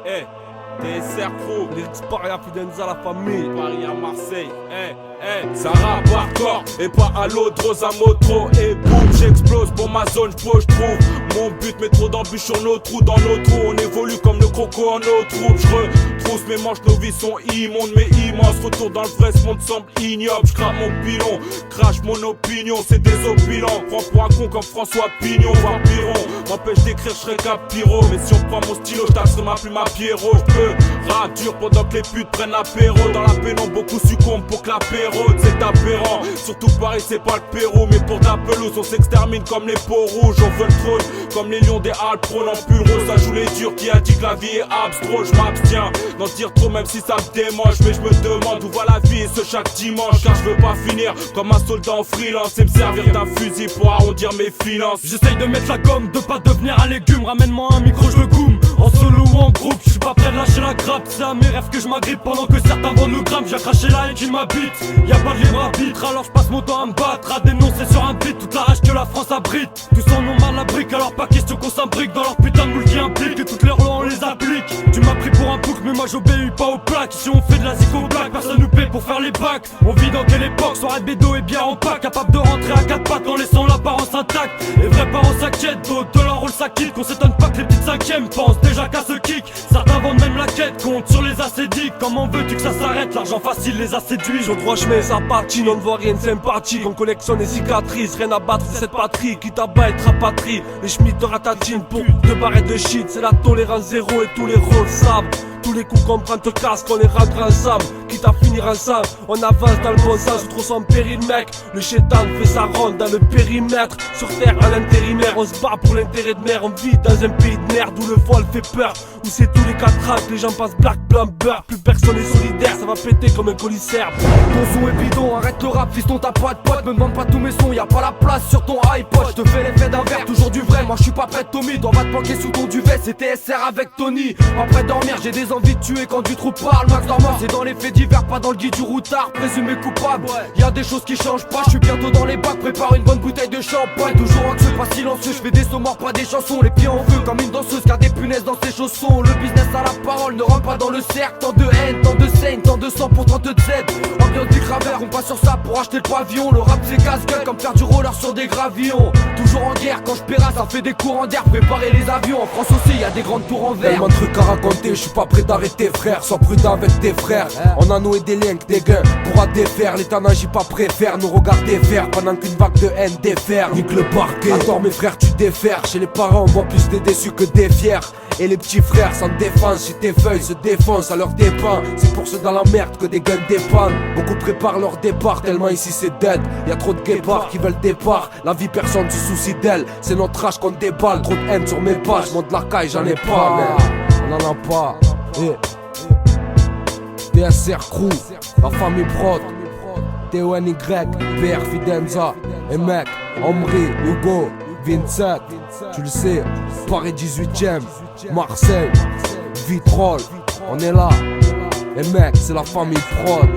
TSR Crew, Lyrics Paria, Fidenza, la famille. Paris à Marseille, ça rappe hardcore et pas à l'autre, Rosa Moto et boum, j'explose pour ma zone, j'trouve mon but, mais trop d'embûches sur nos trous, dans nos trous, on évolue comme le croco en nos troupes, j'retrousse mes manches, nos vies sont immondes mais immenses, retour dans le vrai, ce monde semble ignoble, j'crape mon pilon, crache mon opinion, c'est désopilant, prends pour un con comme François Pignon, voire Piron, m'empêche d'écrire, j'serais cap pyro, mais si on prend mon stylo, j'taxerai ma plume à Pierrot, j'peux rap dur pendant que les putes prennent l'apéro, dans la pénombre, beaucoup succombent pour que l'apéro c'est aberrant, surtout Paris c'est pas le Pérou, mais pour ta pelouse on s'extermine comme les peaux rouges, on veut le trône comme les lions des Alpes, prône en pull rose, ça joue les durs, qui a dit que la vie est abstro, je m'abstiens d'en dire trop même si ça me démange, mais je me demande où va la vie et ce chaque dimanche, car je veux pas finir comme un soldat en freelance et me servir d'un fusil pour arrondir mes finances. J'essaye de mettre la gomme, de pas devenir un légume, ramène-moi un micro, je le goum, en solo ou en groupe, je suis pas prêt de lâcher la grappe, c'est à mes rêves que je m'agrippe pendant que certains vendent le gramme, j'ai craché la haine qui m'habite. Y'a pas de libre arbitre, alors je passe mon temps à me battre, à dénoncer sur un beat toute la rage que la France abrite. Tous en ont mal la brique, alors pas question qu'on s'imbrique dans leur putain de moule qui implique que toutes leurs lois on les applique. Tu m'as pris pour un bouc, mais moi j'obéis pas aux plaques. Si on fait de la zico blague, personne nous paie pour faire les bacs. On vit dans quelle époque, soirée bédo et bien en pack, capable de rentrer à quatre pattes en laissant l'apparence intacte. Les vrais parents s'inquiètent, d'autres de leur rôle s'acquittent, qu'on s'étonne pas que les petites cinquièmes pensent déjà qu'à ce kick. Certains vendent même la quête, compte sur les assédiques. Comment veux-tu que ça s'arrête, l'argent facile les a séduits. Sur droit chemin, ça patine, on ne voit rien de sympathique. On collectionne les cicatrices, rien à battre de cette patrie. Quitte à bas être rapatrie, les schmitts te ratatine pour 2 barrettes de shit. C'est la tolérance zéro et tous les rôles savent. Tous les coups qu'on prend te casse, qu'on les rentre ensemble. Quitte à finir ensemble, on avance dans le bon sens. Trop son péril mec, le chétan fait sa ronde dans le périmètre. Sur terre à l'intérimaire, on se bat pour l'intérêt de mer. On vit dans un pays de merde où le voile fait peur, où c'est tous les 4 ans que les gens passent black, blanc, beurre. Plus personne est solidaire, ça va péter comme un colisère. Ton son est bidon, arrête le rap, fiston t'as pas de pote. Me demande pas tous mes sons, y'a pas la place sur ton iPod. Je te fais l'effet d'un verre, toujours du vrai. Moi je suis pas prêt de Tommy, on va te planquer sous ton duvet. C'est TSR avec Tony, pas prêt de dormir, j'ai des envies de tuer quand du trou parle. Max Normand, c'est dans les faits divers, pas dans le guide du routard. Présumé coupable, y'a des choses qui changent pas. Je suis bientôt dans les bacs, prépare une bonne bouteille de champagne. Toujours anxieux, pas silencieux, je fais des sommets, pas des chansons. Les pieds en feu comme une danseuse, car des punaises dans ses chaussons. Le business à la parole ne rentre pas dans le cercle. Tant de haine, tant de scène, tant de sang pour 30 de Z. Ambiance du graveur, on passe sur ça pour acheter le pavillon. Le rap c'est casse-gueule comme faire du roller sur des gravillons. Toujours en guerre, quand je pérasse, ça fait des courants d'air. Préparer les avions, en France aussi y'a des grandes tours en verre. Tellement de trucs à raconter, je suis pas prêt d'arrêter frère. Sois prudent avec tes frères, on a noué des liens que des gains pourra défaire. L'État n'agit pas préfère nous regarder faire pendant qu'une vague de haine déferle. Nique le parquet, attends mes frères tu défères. Chez les parents on voit plus des déçus que des fiers. Et les petits frères sans défense, si tes feuilles se défoncent à leur dépens. C'est pour ceux dans la merde que des guns dépendent. Beaucoup préparent leur départ tellement ici c'est dead. Y'a trop de guépards qui veulent départ. La vie personne se soucie d'elle, c'est notre âge qu'on déballe. Trop de haine sur mes pages, monte la caille j'en ai pas mais on en a pas. TSR Crew, la famille prod, TONY, PR Fidenza, et mec, Omri, Hugo, Vincent, tu le sais, Paris 18ème, Marseille, Vitrolles, on est là, et mec, c'est la famille prod,